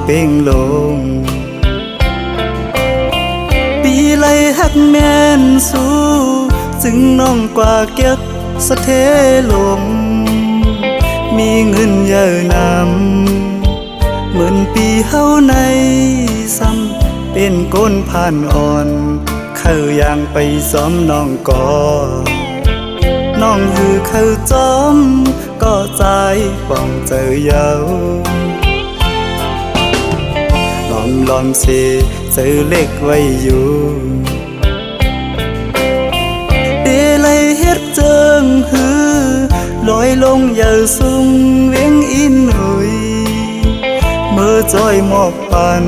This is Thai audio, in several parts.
เป่งลงปีไลหักแม่นสู้จึงน้องกว่าเก็บสะเทลมมีเงินเยอะนำเหมือนปีเฮาในซ้ำเป็นก้นผ่านอ่อนเข้าย่างไปซ้อมน้องก่อน้องหือเข้าจอมก็ใจป้องเจอเยาลอมเสเจอเล็กไว้อยู่เดลัยเฮ็ดเจิงหือลอยลงอย่าสูงเวียงอินหุยเมื่อจอยหมอกปัน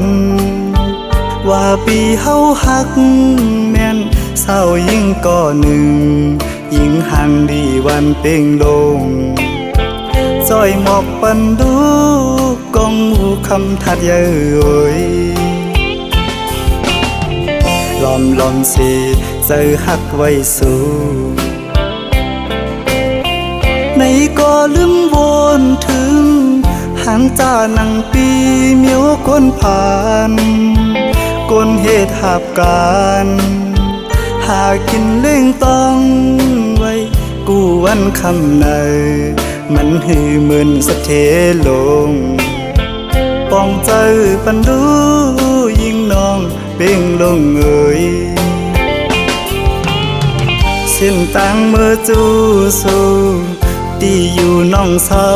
ว่าปีเฮาหักแม่นเศร้ายิ่งก่อหนึ่งยิ่งหันดีวันเป่งลงจอยหมอกปันดูกองหมู่คำทัดเย้ยลอมสิเจอหักไว้สู้ในก็ลืมวนถึงหางจานังปีเมียวคนผ่านก้นเหตุหาบการหากินเล่งต้องไว้กูวันคำในมันหือเหมือนสะเทลงป้องเจอปันดูยิ่งน้องเป่งลงเอ่ยเส้นต่างเมื่อจูสู้ตีอยู่น้องเศร้า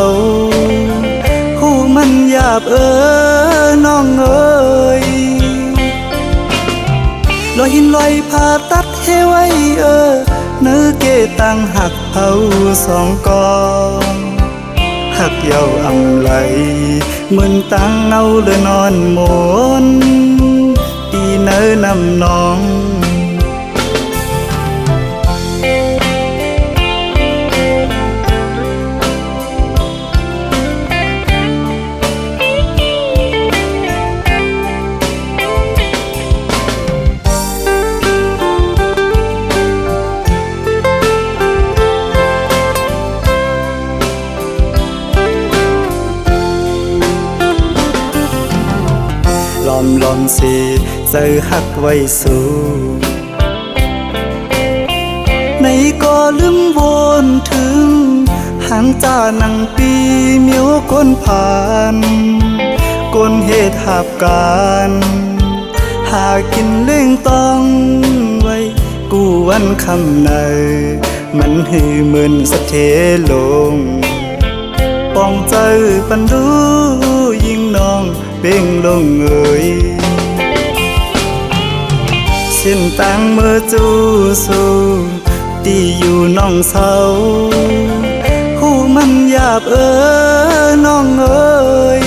หูมันหยาบน้องเอ่ยลอยหินลอยผ่าตัดเฮไว้เนื้อเกตังหักเผาสองกองหักเยาอำไหลเหมือนตังเอาเลยนอนหมนตีเนื้อนำน้องลอมสิเจอหักไว้สู้ในก็ลืมวนถึงหางจานังปีเมียวคนผ่านก้นเหตุหาบการหากินเล่งต้องไว้กูวันคำในมันหือเหมือนสะเทลงป้องเจอปันดูยิ่งน้องเป่งลงเอ่ยเส้นต่างเมื่อจูสู้ตีอยู่น้องเศร้าหูมันหยาบน้องเอ่ย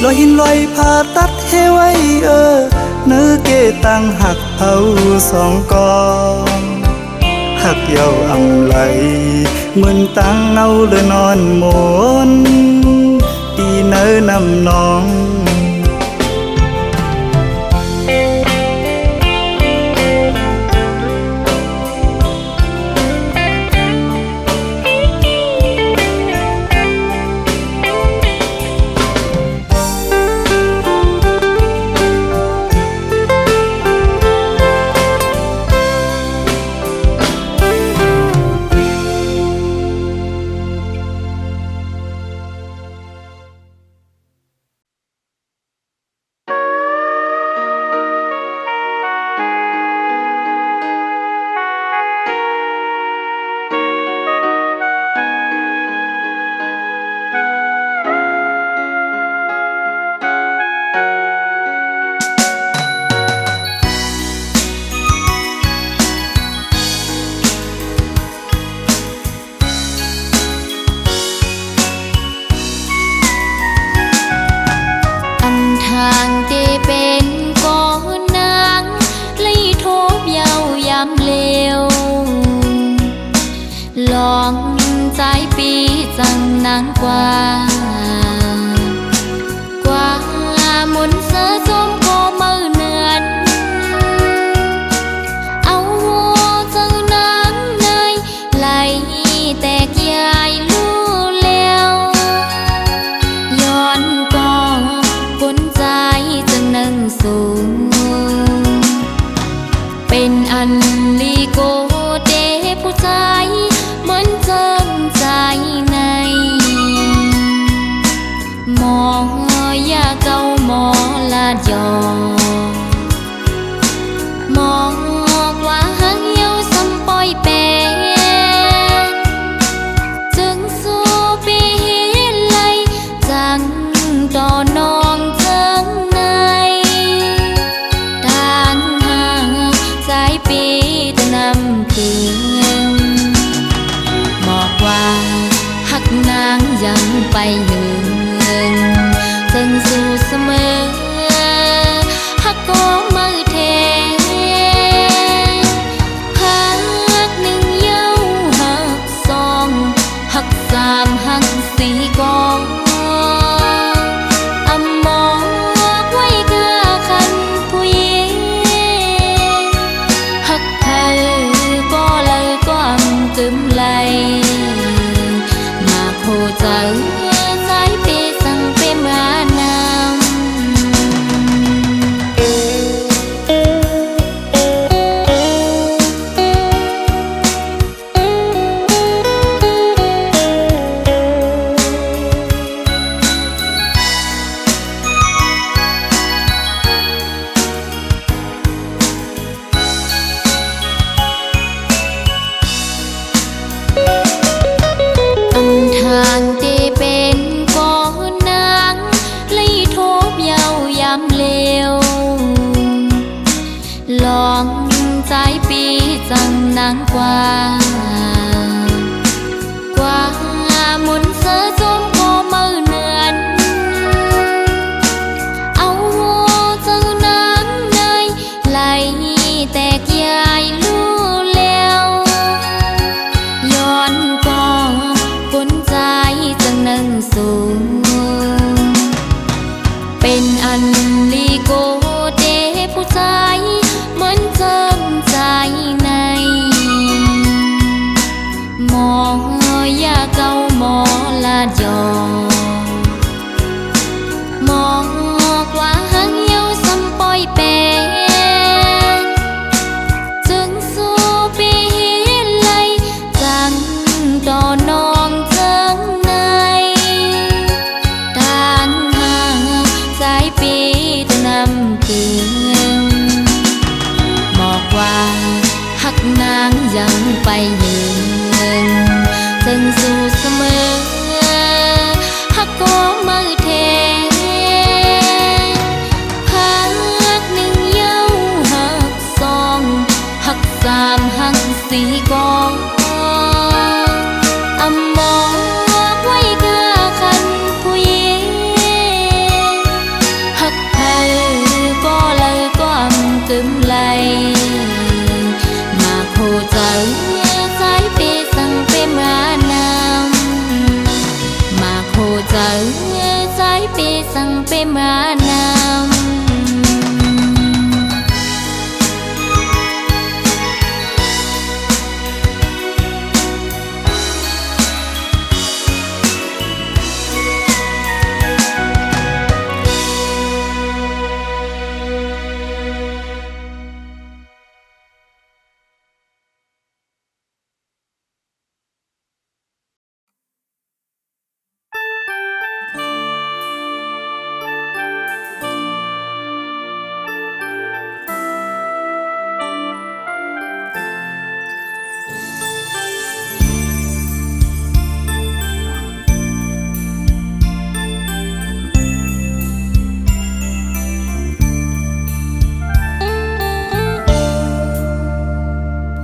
ลอยหินลอยผ่าตัดเฮไว้เนื้อเกตังหักเผาสองกองหักเยาอำไหลเหมือนตังเอาเลยนอนหมนตีเนื้อนำน้องลองใจปีจังนางกว่ามุนเสือจมก็มือเนือนเอาเจ้านางในไหลแตกยายลู่แล้วย้อน นลีโกเดผู้ชายเหมือนเจิมใจในหมอยาเก่าหมอลาดยอหมอกว่าหังเหี่ยวซ้ำปอยแปดจึงสู้ปีไลจังต่อนองเจิงในทางห่างสายปีตะนำถึงหมอกว่าหักนางยังไปหนึ่งจึงสู้เสมอหักก็มือเทหักหนึ่งเย้าหักสองหักสามหักสี่กองอำมอกไว้กะคันผู้หญิงหักเธอก็เลยก็อำกึมไหลมาโคใจสายเปสั่งเปมานำทางที่เป็นก่อนนางเลยทบเยาวยำเลวลองใจปีจังนางกว่ามุนเสือจมก็มือเนือนเอาเจ้านางในไหลแตกยายลู่แล้วย้อนก็คนใจจังนั่งสูงเป็นอันลีโกเดผู้ชายเหมือนเจิมใจในหมอยาเก่าหมอลาดยอหมอกว่าหังเหี่ยวซ้ำปอยแปดจึงสู้ปีไลจังต่อนองเจิงในทางห่างสายปีตะนำถึงบอกว่าหักนางยังไปยืนจึงสู้เสมอหักก็มือเทหักหนึ่งเย้าหักสองหักสามหักสี่กองอำมอกไว้กะคันผู้หญิงหักเธอก็เลยก็อำกึมไหลมาโคใจสายเปสั่งเปมานำมาโคใจสายเปสั่งเปมานำ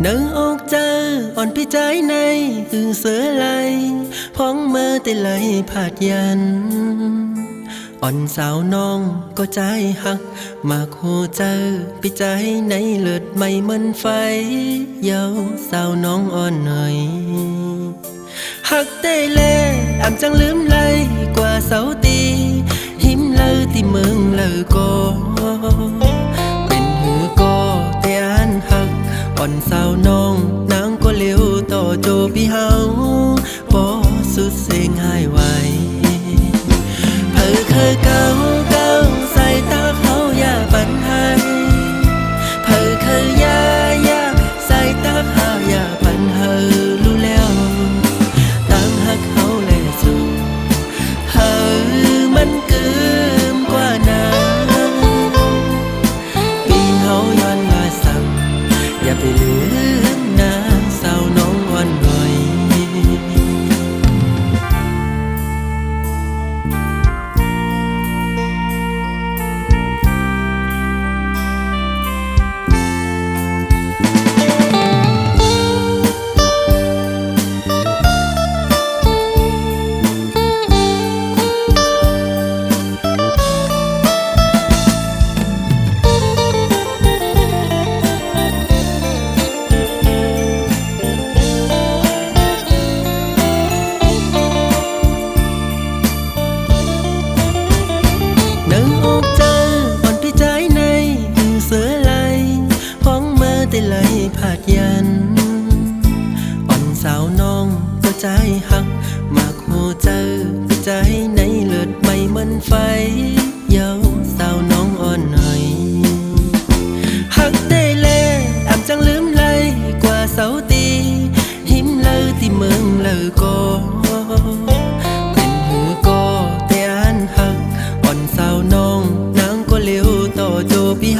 นางออกเจออ่อนพี่ใจในคือเสือไหลพ้องเมื่อแต่ไหลผาดยันอ่อนสาวน้องก็ใจหักมาโคเจอพี่ใจในเลือดไม่เหมือนไฟเยาสาวน้องอ่อนหน่อยหักเต้เล่อ่ำจังลืมไหลกว่าเสาตีหิมเลอที่เมืองเลอก็เป็นหือก็แต่อันหักอ่อนสาวน้องนางก็เลี้ยวต่อโจพี่เฮาบ่สุดเสียงหายไวเพิ่เคยเก่าใส่ตาเขาอย่าปันให้เพิ่เคยยา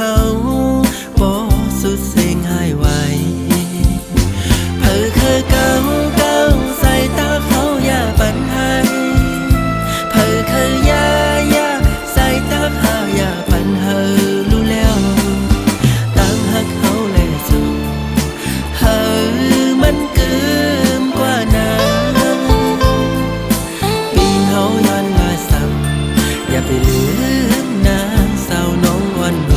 เขาบ่สุดเสียงหายไหวเผอคือเก่าเก่าใส่ตาเขาอย่าปันให้เผอคือยาใส่ตาเขาอย่าปันเฮอรู้แล้วตั้งหักเขาแลสู่เฮอมันเกิมกว่านั้นปีเฮาย้อนมาซ้ำอย่าไปลืมนางสาวน้องวันไหว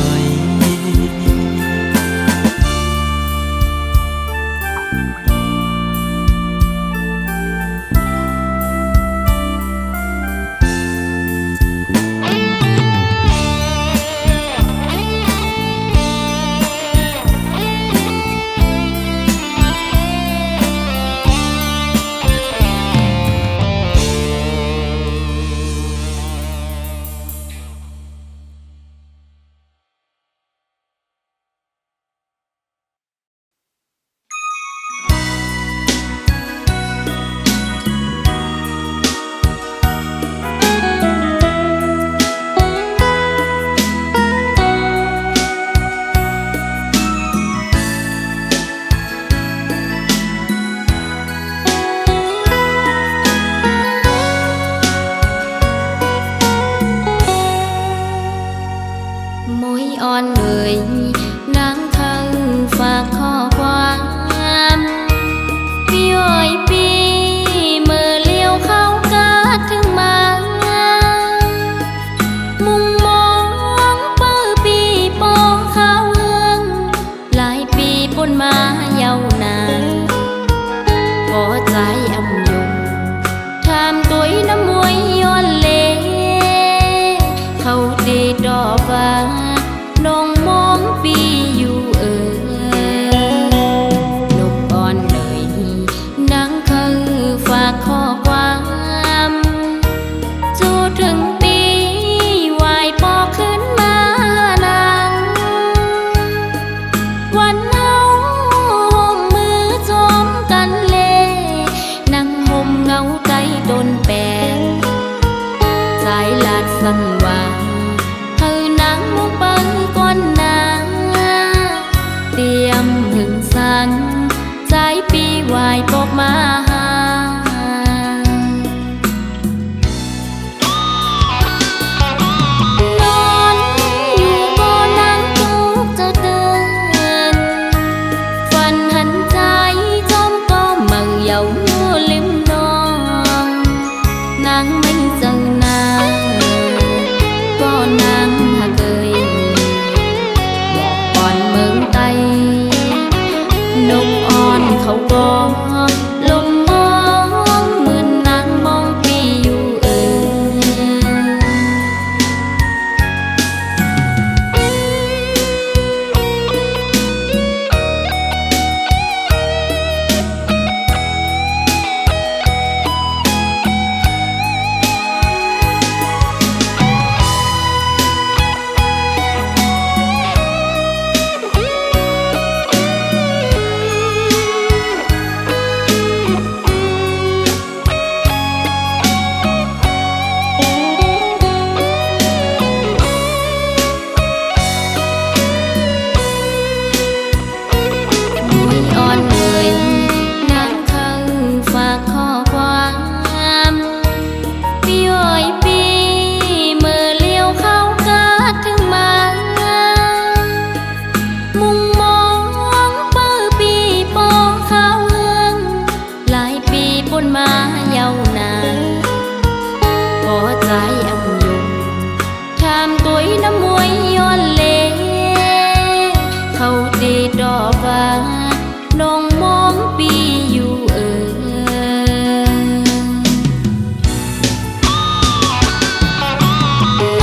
อ่อนเลยนางเขาฝากข้อความพี่อ้อยปีเมื่อเลี้ยวเข้ากาดถึงมามุมมองเปิดปีปองข้าวเฮืองหลายปีปนมาเยาวนานพอใจอำยงทำตัวน้ำมวยย้อนเลเขาดีดอกว่าน้องมองปีอยู่นกอ่อนเลยนางเขาฝากข้อความจูถึงปีวายปอขึ้นมานางวันเฮาห่มมือจอมกันเลนั่งห่มเงาใจต้นแปงสายลาดสั่งว่าเตรียมหึงสังใจปีวายปกมาหานอนอยู่ก็นั่งทุกจะเตือนฝันหันใจจอมก็มั่งเยาลิมนองนางไม่เจอนางก็นางหาเกยนกอ่อนเขาก็ลมมองเหมือนนางมองปีอยู่มาเยาวนานพอใจอำยงทำตัวน้ำมวยย้อนเลเขาดีดอกว่าน้องมองปีอยู่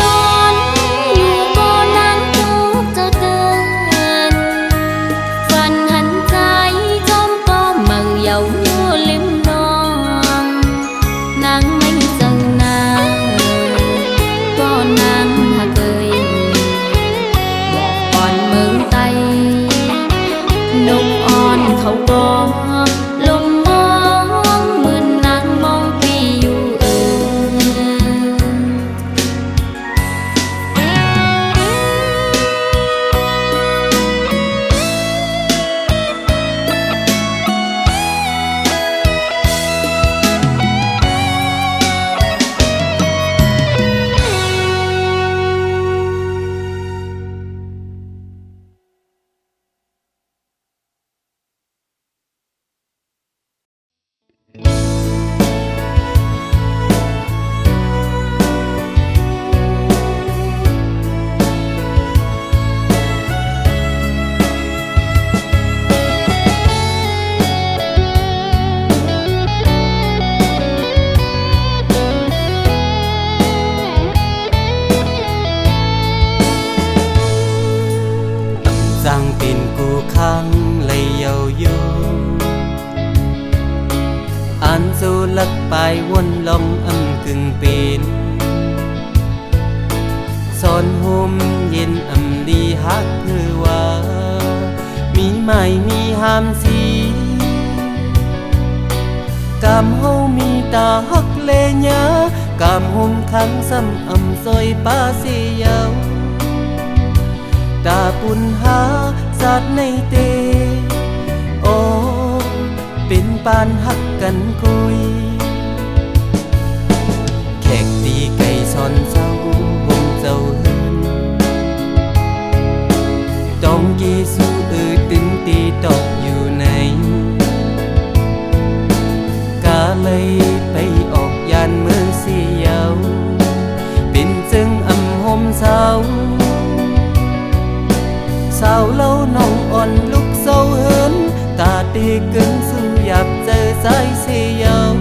นอนอยู่ก็นั่งทุกจะเตือนฝันหันใจจอมก็มั่งเยาลิมนางไม่เจอนางก็นางหาเกยบอกก่อนเมืองไตนกอ่อนเขาก็ลมมองเหมือนนางมองปีอยู่น สร้างเป็นกูข้างเลยเยาโยอันสู้ลักไปวนลมกึ่งเป็นสอนห่มเย็นดีฮักเพื่อว่ามีไม่มีห้ามสีกำเฮามีตาฮักเลญากำห่มขังซ้ำซอยป้าเสียาวตาปุ่นหาสัตว์ในเตโอเป็นปานฮักกันกุยแขกตีไก่ซอนเจ้าวงเจ้าเฮินต้องกีสู้ตึงตีตกอยู่ในกาเลยไปออกยานเมืองเสียวเป็นจึงห่มเศร้าสาวเล่าน้องอ่อนลุกเศร้าเหินตาตีกึ่งสู้หยับเจอใจเสียว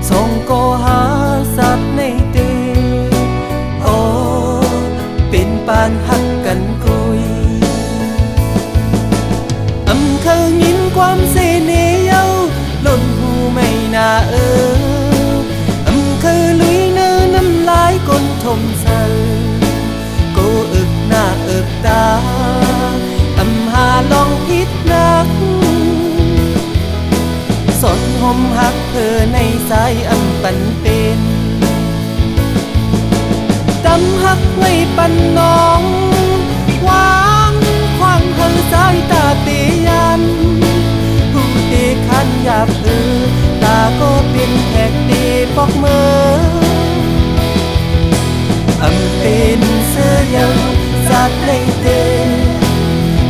ส่งก็หาสัตว์ในเตโอเป็นปานหักกันกุยเคยยินความเสน่ห์เย้าหล่นหูไม่น่าเคยลุยเนื้อน้ำลายก้นทมเศร้ากูอึกหน้าอึกตาหาลองพิษนักสนห่มหักเธอในสายปันเป็นตำหักไว้ปันน้องวางควางเธอสายตาเตียันผู้ตีขันหยาบตาก็เป็นแขกตีปอกมือเป็นเสื้อเยาสัตว์ในเต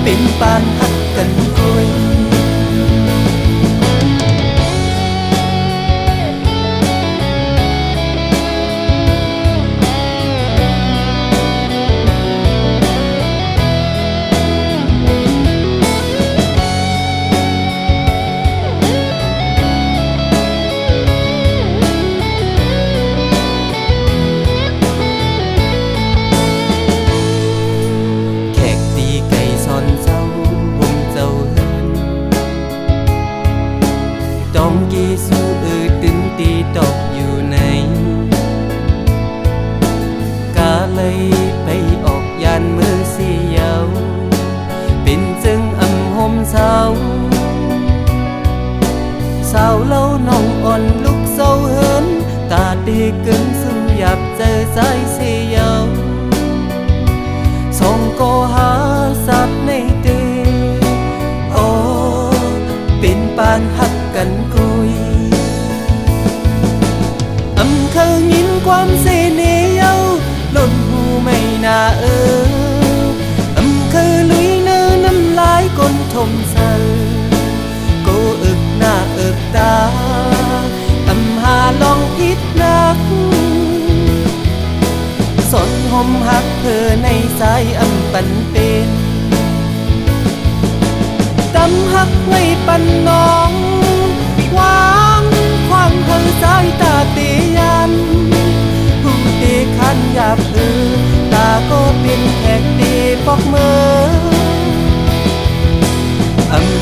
เป็นปานหักกันกุยสู้ตึงตีตกอยู่ในกาเลยไปออกยานเมืองเสียวเป็นจึงห่มเศร้าสาวเล่าน้องอ่อนลุกเศร้าเหินตาตีกึ่งสู้หยับเจอใจเสียวส่งก็หาสัตว์ในเตโอเป็นปานหักกันกุยเคยยินความเสน่ห์เย้าหล่นหูไม่น่าเคยลุยเนื้อน้ำลายก้นทมเศร้ากูอึกหน้าอึกตาหาลองพิษนักสนห่มหักเธอในสายปันเป็นตำหักไว้ปันน้องวางควางเธอสายตาเตียันผู้ตีขันหยาบตาก็เป็นแขกตีปอกมือ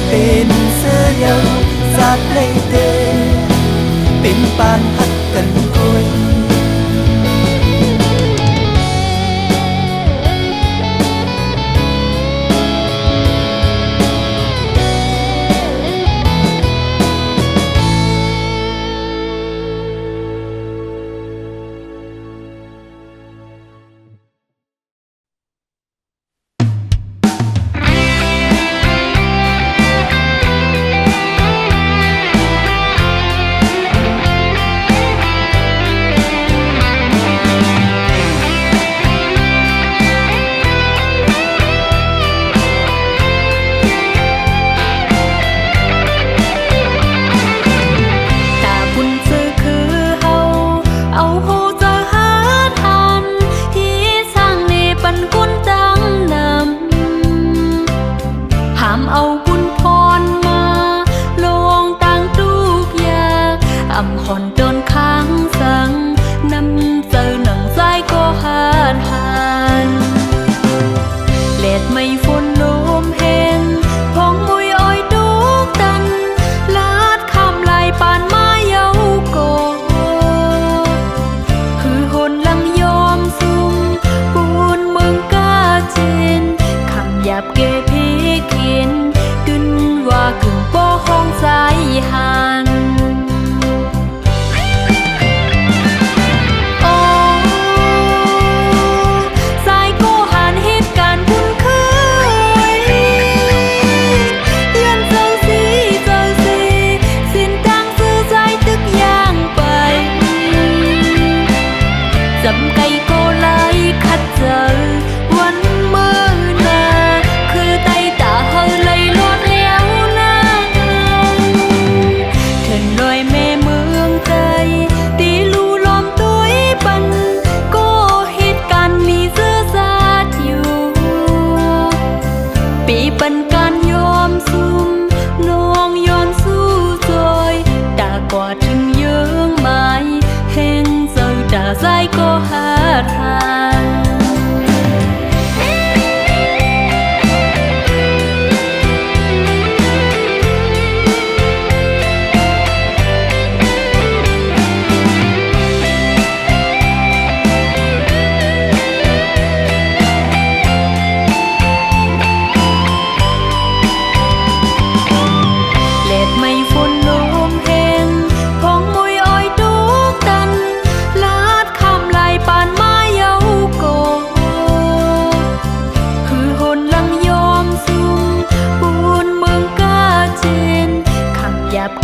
เป็นเสื้อเยาสัตว์ในเตเป็นปานหักกันกุย ยับเกพีเขียนกึนว่าขึงป้อห้องสายหันโอ้สายโกหันเหตุการณ์คุ้นเคยยันเจ้าสีสินตังซื้อใจตึกย่างไปจำไก่โกไลคัดเจอวันเมื่อนาคือไตตาเฮเลยลดแล้วนะเถินลอยแม่เมืองใจตีลูล้อมตัวปันก็เหตุการณ์นี้เสื้อสาดอยู่ปีปันการยอมซุ่มน้องย้อนสู้จอยตากว่าถึงเยื้องไม้แห่งเจ้าตาใจก็หาทาง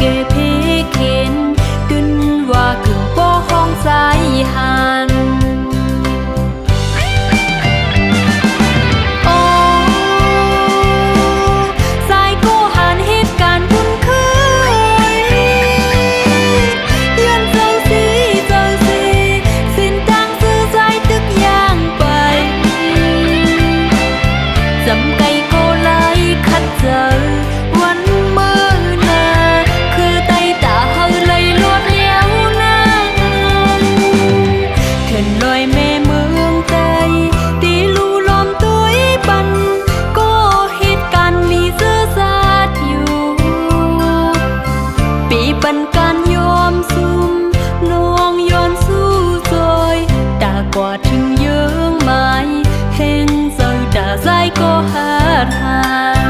เกพีเขียนกึนว่าขึงป้อห้องสายหันโอ้สายโกหันเหตุการณ์คุ้นเคยยันเจ้าสีสินตังซื้อใจตึกย่างไปจำไก่โกไลคัดเจอวันเมื่อลอยแม่เมืองใจตีลูล้อมตัวปันก็เหตุการณ์นี้เสื้อสาดอยู่ปีปันการยอมซุ่มน้องย้อนสู้จอยตากว่าถึงเยื้องไม้แห่งเจ้าตาใจก็หาทาง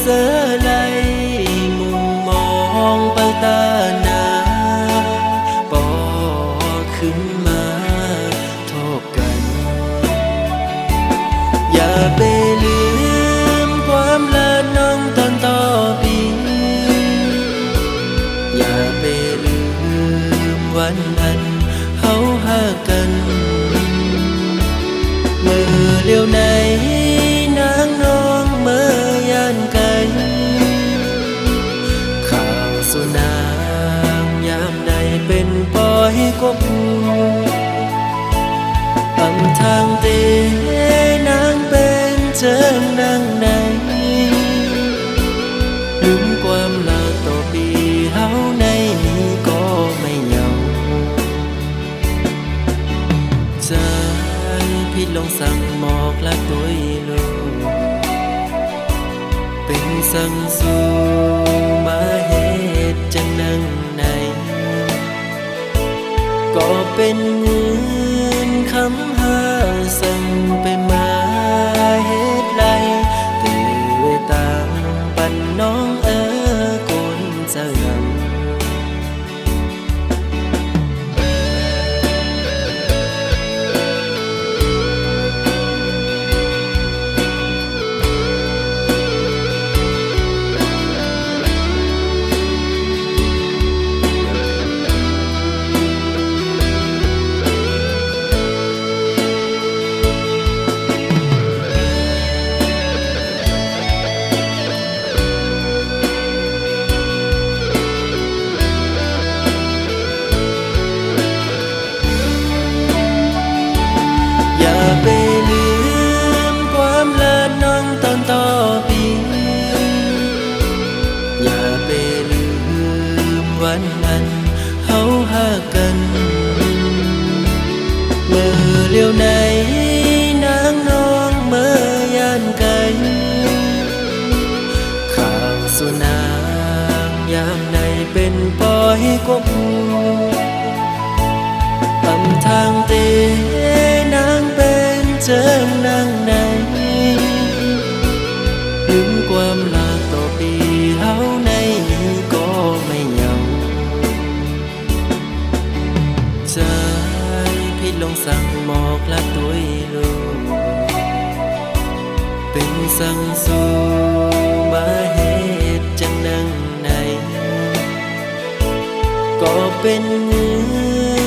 เสือไหลมุมมองเปิดตาหนาปอขึ้นมาโทบกันอย่าไปลืมความละน้องตอนต่อปีอย่าไปลืมวันอันเฮาหากันมือเลี้ยวไหนนางน้องเมื่อยานไกลข่าวสุนา มาเหตุจังนังในก็เป็นเงินคำหาสั่งไปมาเหตุไรตื่นตามปันน้องกุนเจริญอย่าไปลืมความลาน้องตอนต่อปีอย่าไปลืมวันนั้นเฮาหากันเมื่อเลี้ยวไหนนางน้องเมื่อยานไกลข้างสุนางยามในเป็นปอยกว่าผู้อำทางเตนางเป็นเจิงนางในลืมความลาต่อปีเฮาในก็ไม่เหงาใจพี่ลงสั่งหมอกละตัวลูกเป็นสั่งสู่มาเหตุจังนังในก็เป็นเงิ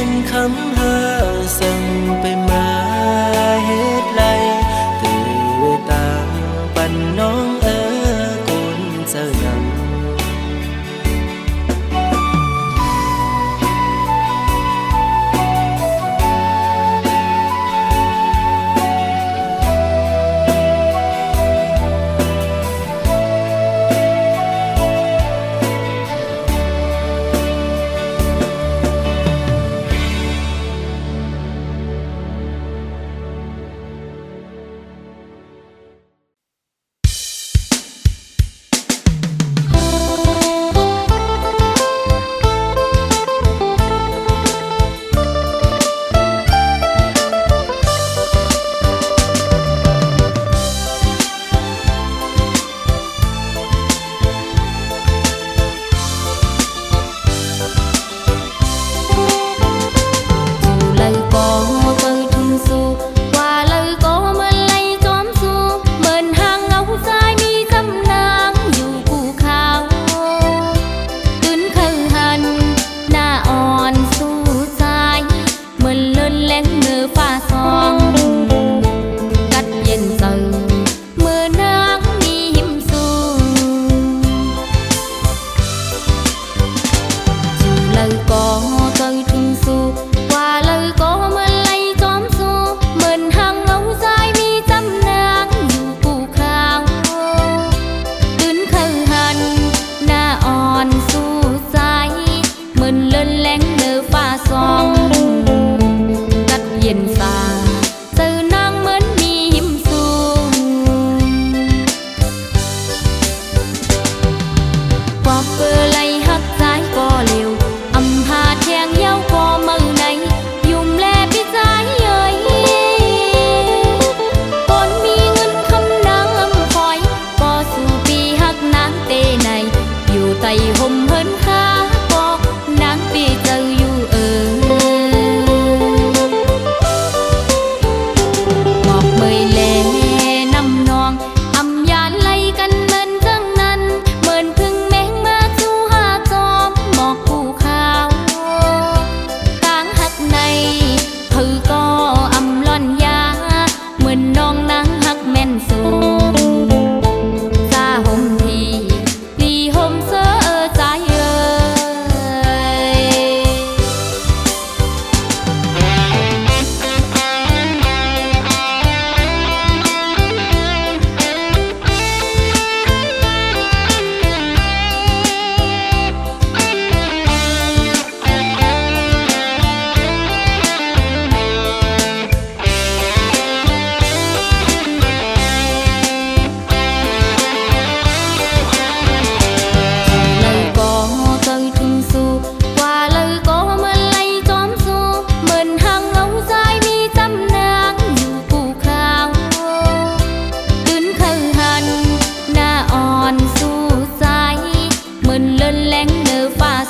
นคำหาสั่งไปมาเหตุไรตื่นตามปันน้องกุนเจริญ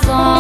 สอ